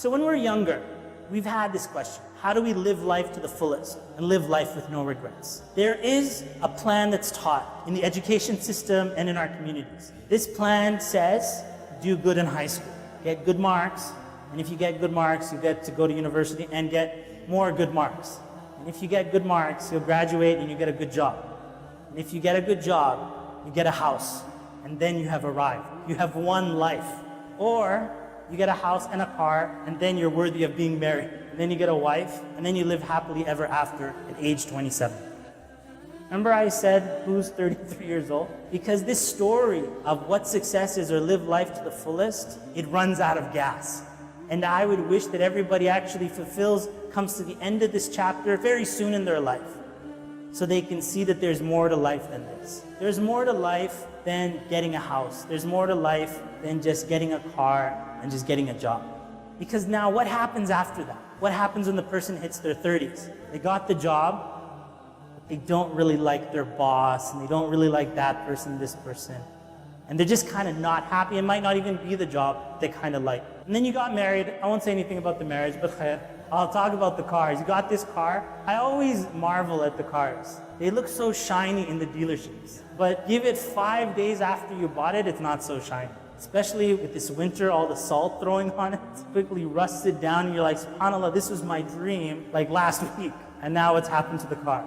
So when we're younger, we've had this question: how do we live life to the fullest and live life with no regrets? There is a plan that's taught in the education system and in our communities. This plan says, do good in high school, get good marks, and if you get good marks, you get to go to university and get more good marks. And if you get good marks, you'll graduate and you get a good job. And if you get a good job, you get a house, and then you have arrived. You have one life. Or you get a house and a car, and then you're worthy of being married. And then you get a wife, and then you live happily ever after at age 27. Remember I said, who's 33 years old? Because this story of what success is or live life to the fullest, it runs out of gas. And I would wish that everybody actually comes to the end of this chapter very soon in their life, so they can see that there's more to life than this. There's more to life than getting a house. There's more to life than just getting a car and just getting a job. Because now what happens after that? What happens when the person hits their 30s? They got the job, but they don't really like their boss, and they don't really like that person, this person. And they're just kind of not happy. It might not even be the job they kind of like. And then you got married. I won't say anything about the marriage, but I'll talk about the cars. You got this car. I always marvel at the cars. They look so shiny in the dealerships. But give it 5 days after you bought it, it's not so shiny. Especially with this winter, all the salt throwing on it, it's quickly rusted down, and you're like, subhanAllah, this was my dream like last week, and now what's happened to the car?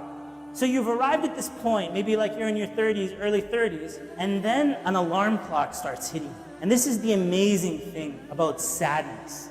So you've arrived at this point, maybe like you're in your 30s, early 30s, and then an alarm clock starts hitting. And this is the amazing thing about sadness.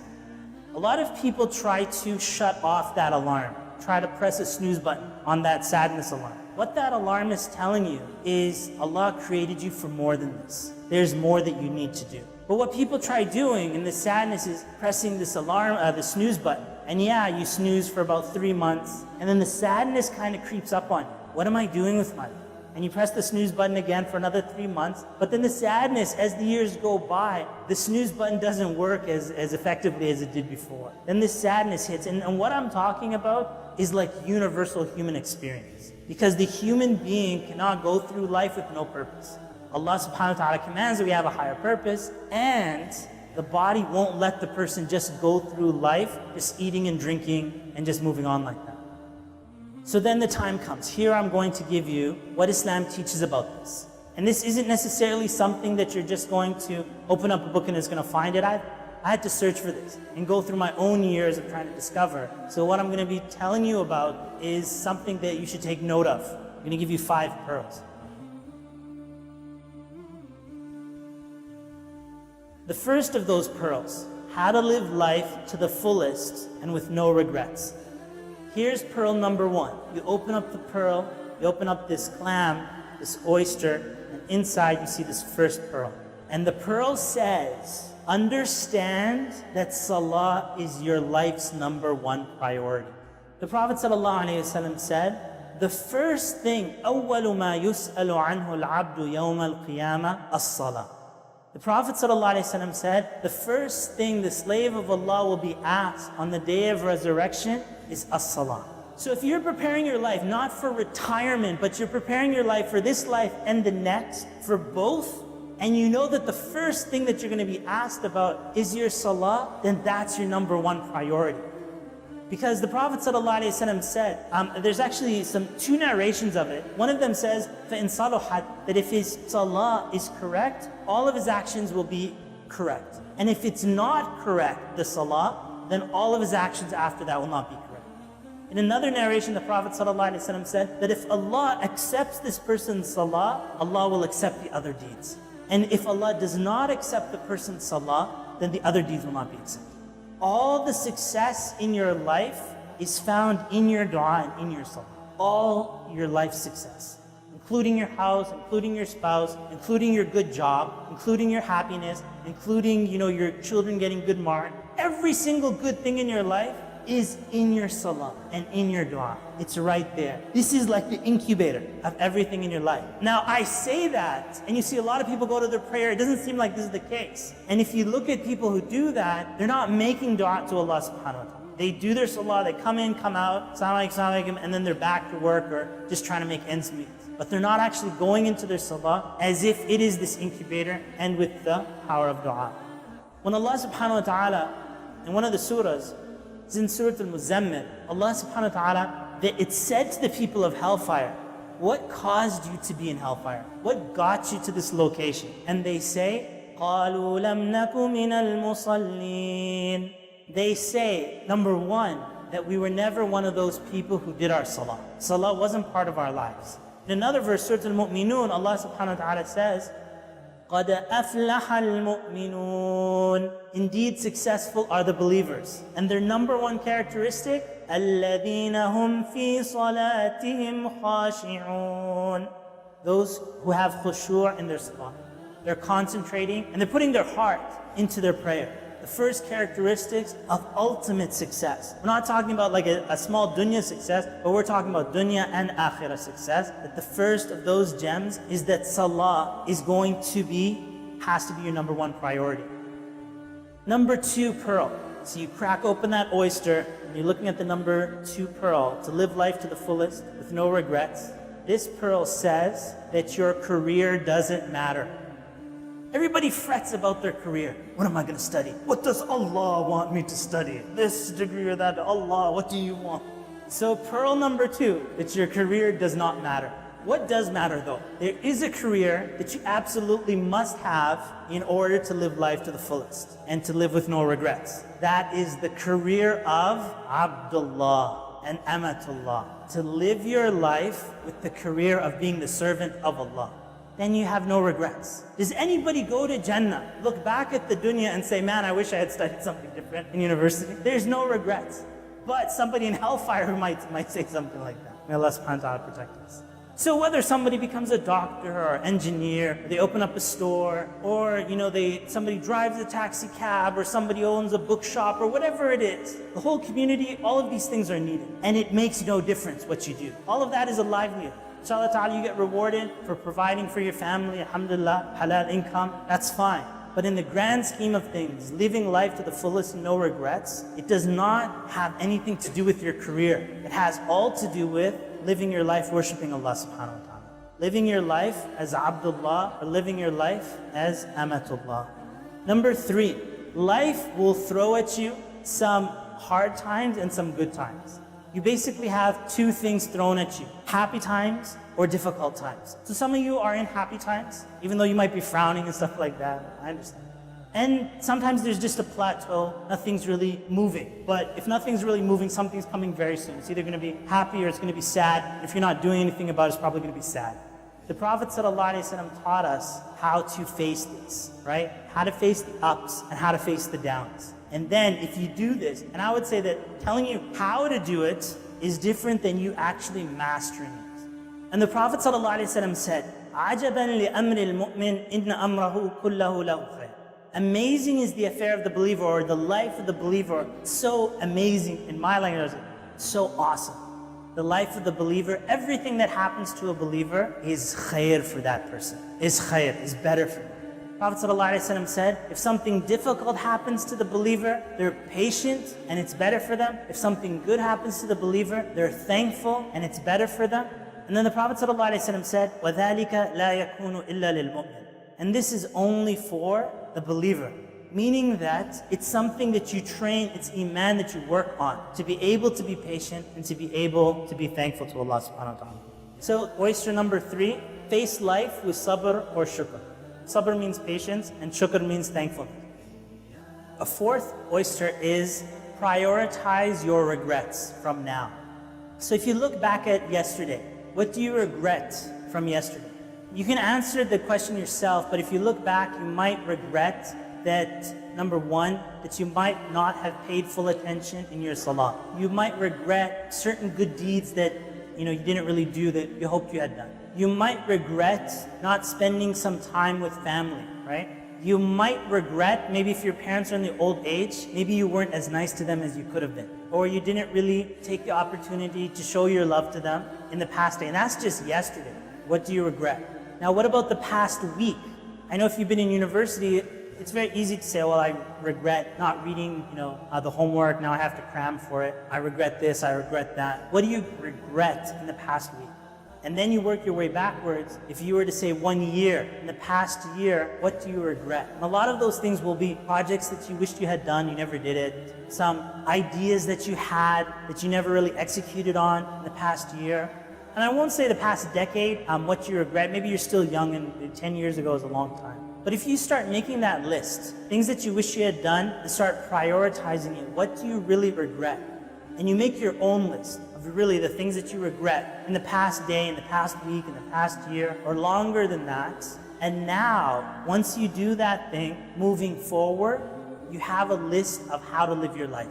A lot of people try to shut off that alarm, try to press a snooze button on that sadness alarm. What that alarm is telling you is Allah created you for more than this. There's more that you need to do. But what people try doing in the sadness is pressing this alarm, the snooze button. And yeah, you snooze for about 3 months, and then the sadness kind of creeps up on you. What am I doing with my life? And you press the snooze button again for another 3 months, but then the sadness, as the years go by, the snooze button doesn't work as effectively as it did before. Then this sadness hits, and what I'm talking about is like universal human experience. Because the human being cannot go through life with no purpose. Allah subhanahu wa ta'ala commands that we have a higher purpose, and the body won't let the person just go through life, just eating and drinking and just moving on like that. So then the time comes. Here I'm going to give you what Islam teaches about this. And this isn't necessarily something that you're just going to open up a book and it's going to find it. I had to search for this and go through my own years of trying to discover. So what I'm going to be telling you about is something that you should take note of. I'm going to give you 5 pearls. The first of those pearls, how to live life to the fullest and with no regrets. Here's pearl number 1. You open up the pearl, you open up this clam, this oyster, and inside you see this first pearl. And the pearl says, understand that salah is your life's number 1 priority. The Prophet ﷺ said, the first thing, أَوَّلُ مَا يُسْأَلُ عَنْهُ الْعَبْدُ يَوْمَ الْقِيَامَةِ الصَّلَاةِ. The Prophet ﷺ said, the first thing the slave of Allah will be asked on the day of resurrection is as-salah. So if you're preparing your life not for retirement, but you're preparing your life for this life and the next, for both, and you know that the first thing that you're going to be asked about is your salah, then that's your number 1 priority. Because the Prophet ﷺ said, there's actually 2 narrations of it. One of them says, فَإِن صَلُحَتْ, that if his salah is correct, all of his actions will be correct. And if it's not correct, the salah, then all of his actions after that will not be correct. In another narration, the Prophet ﷺ said that if Allah accepts this person's salah, Allah will accept the other deeds. And if Allah does not accept the person's salah, then the other deeds will not be accepted. All the success in your life is found in your dua and in your salah. All your life success, including your house, including your spouse, including your good job, including your happiness, including your children getting good marks. Every single good thing in your life is in your salah and in your dua. It's right there. This is like the incubator of everything in your life. Now I say that, and you see a lot of people go to their prayer, it doesn't seem like this is the case. And if you look at people who do that, they're not making dua to Allah subhanahu wa ta'ala. They do their salah, they come in, come out, Assalamualaikum, and then they're back to work or just trying to make ends meet. But they're not actually going into their salah as if it is this incubator and with the power of dua. When Allah subhanahu wa ta'ala in one of the surahs, it's in Surah Al-Muzammil, Allah subhanahu wa ta'ala, that it said to the people of hellfire, what caused you to be in hellfire? What got you to this location? And they say, قَالُوا لَمْ نَكُ مِنَ الْمُصَلِّينَ. They say, number one, that we were never one of those people who did our salah. Salah wasn't part of our lives. In another verse, Surah Al-Mu'minun, Allah subhanahu wa ta'ala says, قَدْ أَفْلَحَ الْمُؤْمِنُونَ. Indeed, successful are the believers. And their number one characteristic, الَّذِينَ هُمْ فِي صَلَاتِهِمْ خَاشِعُونَ. Those who have khushu' in their salah. They're concentrating and they're putting their heart into their prayer. The first characteristics of ultimate success. We're not talking about like a small dunya success, but we're talking about dunya and akhirah success. That the first of those gems is that salah is has to be your number one priority. Number two pearl. So you crack open that oyster, and you're looking at the number two pearl, to live life to the fullest with no regrets. This pearl says that your career doesn't matter. Everybody frets about their career. What am I going to study? What does Allah want me to study? This degree or that? Allah, what do you want? So pearl number two, that your career does not matter. What does matter though? There is a career that you absolutely must have in order to live life to the fullest and to live with no regrets. That is the career of Abdullah and Amatullah. To live your life with the career of being the servant of Allah. Then you have no regrets. Does anybody go to Jannah, look back at the dunya and say, man, I wish I had studied something different in university? There's no regrets. But somebody in hellfire might say something like that. May Allah subhanahu wa ta'ala protect us. So whether somebody becomes a doctor or engineer, or they open up a store, or somebody drives a taxi cab, or somebody owns a bookshop, or whatever it is, the whole community, all of these things are needed. And it makes no difference what you do. All of that is a livelihood. Inshallah ta'ala, you get rewarded for providing for your family, alhamdulillah, halal income, that's fine. But in the grand scheme of things, living life to the fullest, no regrets, it does not have anything to do with your career. It has all to do with living your life worshiping Allah subhanahu wa ta'ala. Living your life as Abdullah, or living your life as Amatullah. Number three, life will throw at you some hard times and some good times. You basically have two things thrown at you, happy times or difficult times. So some of you are in happy times, even though you might be frowning and stuff like that, I understand. And sometimes there's just a plateau, nothing's really moving. But if nothing's really moving, something's coming very soon. It's either going to be happy or it's going to be sad. If you're not doing anything about it, it's probably going to be sad. The Prophet ﷺ taught us how to face this, right? How to face the ups and how to face the downs. And then if you do this, and I would say that telling you how to do it is different than you actually mastering it. And the Prophet ﷺ said, عَجَبًا لِأَمْرِ الْمُؤْمِنِ إِنَّ أَمْرَهُ كُلَّهُ لَهُ خَيْرٌ. Amazing is the affair of the believer, or the life of the believer. So amazing, in my language, so awesome. The life of the believer, everything that happens to a believer is khair for that person. Is khair, is better for them. Prophet ﷺ said, if something difficult happens to the believer, they're patient and it's better for them. If something good happens to the believer, they're thankful and it's better for them. And then the Prophet ﷺ said, وَذَلِكَ لَا يَكُونُ إِلَّا لِلْمُؤْمِنِ. And this is only for the believer. Meaning that it's something that you train, it's iman that you work on, to be able to be patient and to be able to be thankful to Allah subhanahu wa ta'ala. So oyster number three, face life with sabr or shukr. Sabr means patience and shukr means thankfulness. A fourth oyster is prioritize your regrets from now. So if you look back at yesterday, what do you regret from yesterday? You can answer the question yourself, but if you look back, you might regret that, number one, that you might not have paid full attention in your salah. You might regret certain good deeds that you didn't really do that you hoped you had done. You might regret not spending some time with family, right? You might regret, maybe if your parents are in the old age, maybe you weren't as nice to them as you could have been. Or you didn't really take the opportunity to show your love to them in the past day. And that's just yesterday. What do you regret? Now, what about the past week? I know if you've been in university, it's very easy to say, well, I regret not reading, the homework. Now I have to cram for it. I regret this, I regret that. What do you regret in the past week? And then you work your way backwards. If you were to say 1 year, in the past year, what do you regret? And a lot of those things will be projects that you wished you had done, you never did it. Some ideas that you had that you never really executed on in the past year. And I won't say the past decade, what you regret. Maybe you're still young and 10 years ago is a long time. But if you start making that list, things that you wish you had done, and start prioritizing it, what do you really regret? And you make your own list of really the things that you regret in the past day, in the past week, in the past year, or longer than that. And now, once you do that thing, moving forward, you have a list of how to live your life.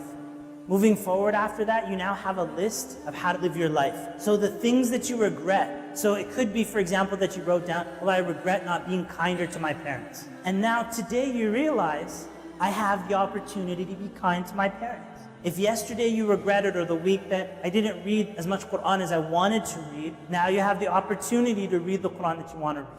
Moving forward after that, you now have a list of how to live your life. So the things that you regret, so it could be, for example, that you wrote down, well, I regret not being kinder to my parents. And now today you realize, I have the opportunity to be kind to my parents. If yesterday you regretted, or the week that I didn't read as much Quran as I wanted to read, now you have the opportunity to read the Quran that you want to read.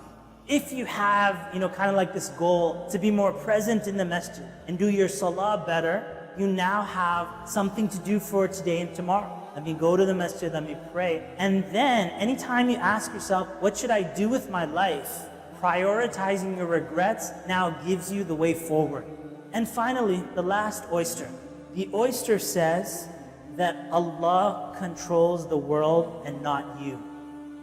If you have, kind of like this goal to be more present in the masjid and do your salah better, you now have something to do for today and tomorrow. Let me go to the masjid, let me pray. And then anytime you ask yourself, what should I do with my life? Prioritizing your regrets now gives you the way forward. And finally, the last oyster. The oyster says that Allah controls the world and not you.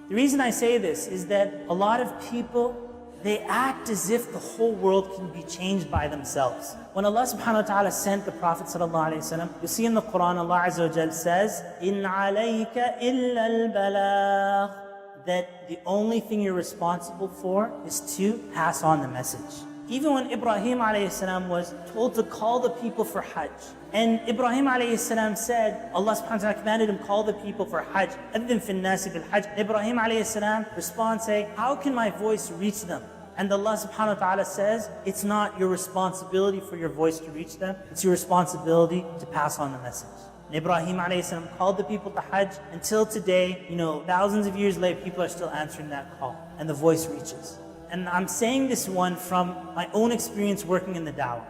The reason I say this is that a lot of people, they act as if the whole world can be changed by themselves. When Allah subhanahu wa ta'ala sent the Prophet sallallahu alayhi wa sallam, you see in the Quran, Allah Azza wa Jal says, إِنْ عَلَيْكَ إِلَّا الْبَلَاغِ, that the only thing you're responsible for is to pass on the message. Even when Ibrahim alayhi salam was told to call the people for Hajj, and Ibrahim alayhi salam said, Allah subhanahu wa ta'ala commanded him, call the people for Hajj, أَذِّن فِي النَّاسِ بِالْحَجِّ. Ibrahim alayhi salam responds saying, how can my voice reach them? And Allah subhanahu wa ta'ala says, it's not your responsibility for your voice to reach them, it's your responsibility to pass on the message. And Ibrahim alayhi salam called the people to Hajj. Until today, thousands of years later, people are still answering that call, and the voice reaches. And I'm saying this one from my own experience working in the da'wah.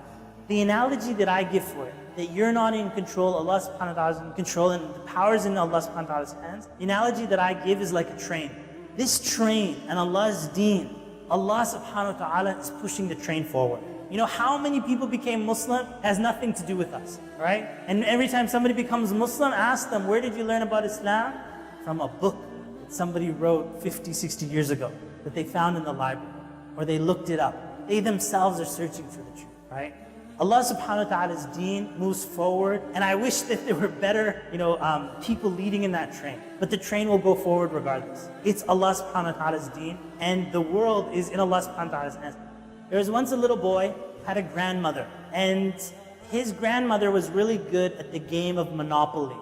The analogy that I give for it, that you're not in control, Allah subhanahu wa ta'ala is in control, and the power is in Allah subhanahu wa ta'ala's hands. The analogy that I give is like a train. This train and Allah's deen, Allah subhanahu wa ta'ala is pushing the train forward. How many people became Muslim has nothing to do with us, right? And every time somebody becomes Muslim, ask them, where did you learn about Islam? From a book that somebody wrote 50, 60 years ago, that they found in the library, or they looked it up. They themselves are searching for the truth, right? Allah subhanahu wa ta'ala's deen moves forward, and I wish that there were better, people leading in that train. But the train will go forward regardless. It's Allah subhanahu wa ta'ala's deen, and the world is in Allah subhanahu wa ta'ala's hands. There was once a little boy, had a grandmother, and his grandmother was really good at the game of Monopoly.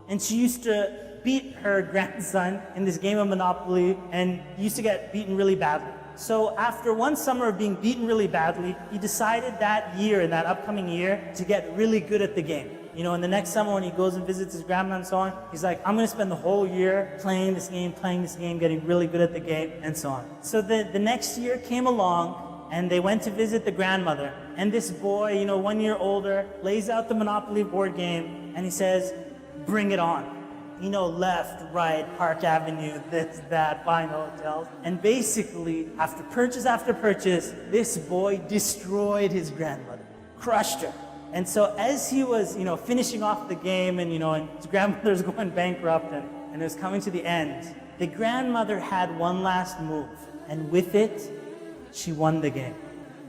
And she used to beat her grandson in this game of Monopoly, and he used to get beaten really badly. So after one summer of being beaten really badly, he decided that year, in that upcoming year, to get really good at the game. In the next summer when he goes and visits his grandma and so on, he's like, I'm going to spend the whole year playing this game, getting really good at the game, and so on. So the next year came along, and they went to visit the grandmother. And this boy, 1 year older, lays out the Monopoly board game, and he says, bring it on. Left, right, Park Avenue, this, that, buying hotels. And basically, after purchase, this boy destroyed his grandmother, crushed her. And so as he was, finishing off the game, and his grandmother's going bankrupt, and it was coming to the end, the grandmother had one last move, and with it, she won the game.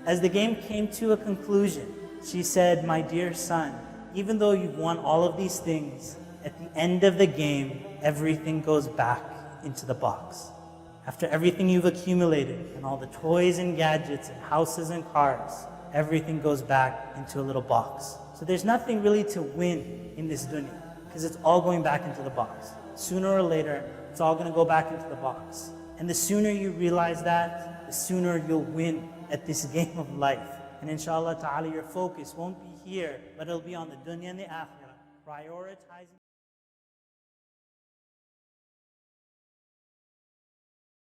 As the game came to a conclusion, she said, my dear son, even though you've won all of these things, at the end of the game, everything goes back into the box. After everything you've accumulated, and all the toys and gadgets and houses and cars, everything goes back into a little box. So there's nothing really to win in this dunya, because it's all going back into the box. Sooner or later, it's all going to go back into the box. And the sooner you realize that, the sooner you'll win at this game of life. And inshallah ta'ala, your focus won't be here, but it'll be on the dunya and the akhirah, prioritizing